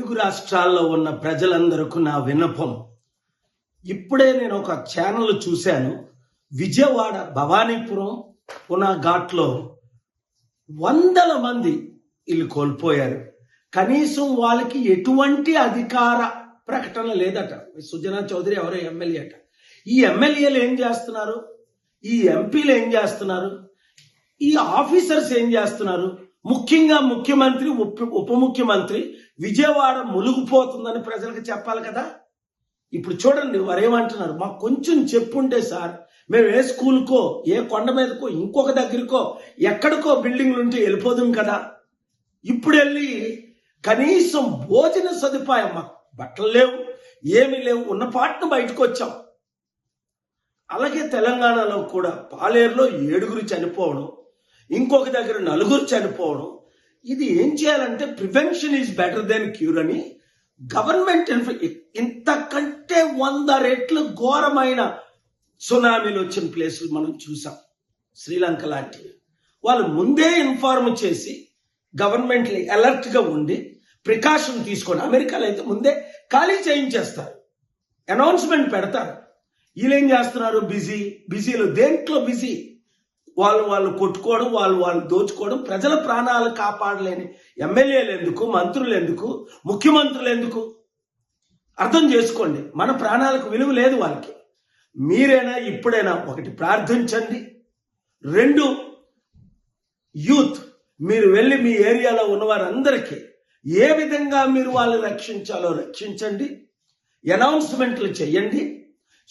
తెలుగు రాష్ట్రాల్లో ఉన్న ప్రజలందరికీ నా విన్నపం. ఇప్పుడే నేను ఒక ఛానల్ చూశాను. విజయవాడ భవానీపురం పునా ఘాట్లో వందల మంది ఇల్లు కోల్పోయారు. కనీసం వాళ్ళకి ఎటువంటి అధికార ప్రకటన లేదట. సుజనా చౌదరి ఎవరో ఎమ్మెల్యే అట. ఈ ఎమ్మెల్యేలు ఏం చేస్తున్నారు? ఈ ఎంపీలు ఏం చేస్తున్నారు? ఈ ఆఫీసర్స్ ఏం చేస్తున్నారు? ముఖ్యంగా ముఖ్యమంత్రి, ఉప ముఖ్యమంత్రి విజయవాడ మునిగిపోతుందని ప్రజలకు చెప్పాలి కదా. ఇప్పుడు చూడండి వారు ఏమంటున్నారు, మాకు కొంచెం చెప్పుంటే సార్, మేము ఏ స్కూల్కో ఏ కొండ మీదకో ఇంకొక దగ్గరకో ఎక్కడికో బిల్డింగ్లు ఉంటే వెళ్ళిపోదాం కదా. ఇప్పుడు వెళ్ళి కనీసం భోజన సదుపాయం, మాకు బట్టలు లేవు, ఏమీ లేవు, ఉన్న పాటను బయటకు వచ్చాం. అలాగే తెలంగాణలో కూడా పాలేరులో 7 చనిపోవడం, ఇంకొక దగ్గర 4 చనిపోవడం. ఇది ఏం చేయాలంటే prevention is better than cure అని గవర్నమెంట్ ఇంతకంటే 100 రెట్లు ఘోరమైన సునామీలు వచ్చిన ప్లేసులు మనం చూసాం. శ్రీలంక లాంటివి. వాళ్ళు ముందే ఇన్ఫార్మ్ చేసి గవర్నమెంట్ అలర్ట్ గా ఉండి ప్రికాషన్ తీసుకోండి. అమెరికాలో అయితే ముందే ఖాళీ చేయించేస్తారు, అనౌన్స్మెంట్ పెడతారు. వీళ్ళేం చేస్తున్నారు? బిజీలో దేంట్లో బిజీ? వాళ్ళు కొట్టుకోవడం, వాళ్ళు దోచుకోవడం. ప్రజల ప్రాణాలు కాపాడలేని ఎమ్మెల్యేలు ఎందుకు, మంత్రులు ఎందుకు, ముఖ్యమంత్రులు ఎందుకు? అర్థం చేసుకోండి. మన ప్రాణాలకు విలువ లేదు వాళ్ళకి. మీరైనా ఇప్పుడైనా ఒకటి ప్రార్థించండి. 2 యూత్ మీరు వెళ్ళి మీ ఏరియాలో ఉన్న వారందరికీ ఏ విధంగా మీరు వాళ్ళని రక్షించాలో రక్షించండి. అనౌన్స్మెంట్లు చేయండి,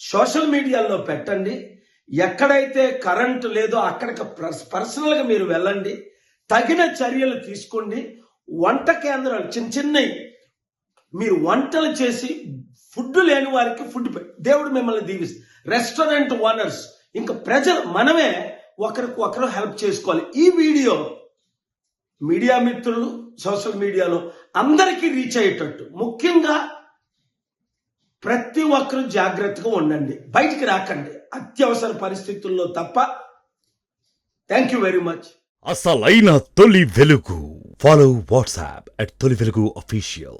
సోషల్ మీడియాలో పెట్టండి. ఎక్కడైతే కరెంటు లేదో అక్కడికి పర్సనల్గా మీరు వెళ్ళండి, తగిన చర్యలు తీసుకోండి. వంట కేంద్రాలు చిన్నవి మీరు వంటలు చేసి ఫుడ్ లేని వారికి ఫుడ్ దేవుడు మిమ్మల్ని దీవిస్తుంది. రెస్టారెంట్ ఓనర్స్, ఇంకా ప్రజలు మనమే ఒకరు హెల్ప్ చేసుకోవాలి. ఈ వీడియో మీడియా మిత్రులు సోషల్ మీడియాలో అందరికీ రీచ్ అయ్యేటట్టు, ముఖ్యంగా ప్రతి ఒక్కరూ జాగ్రత్తగా ఉండండి, బయటికి రాకండి అత్యవసర పరిస్థితుల్లో తప్ప. Thank you very much. అసలైన తొలి వెలుగు. ఫాలో వాట్సాప్ @తొలి వెలుగు official.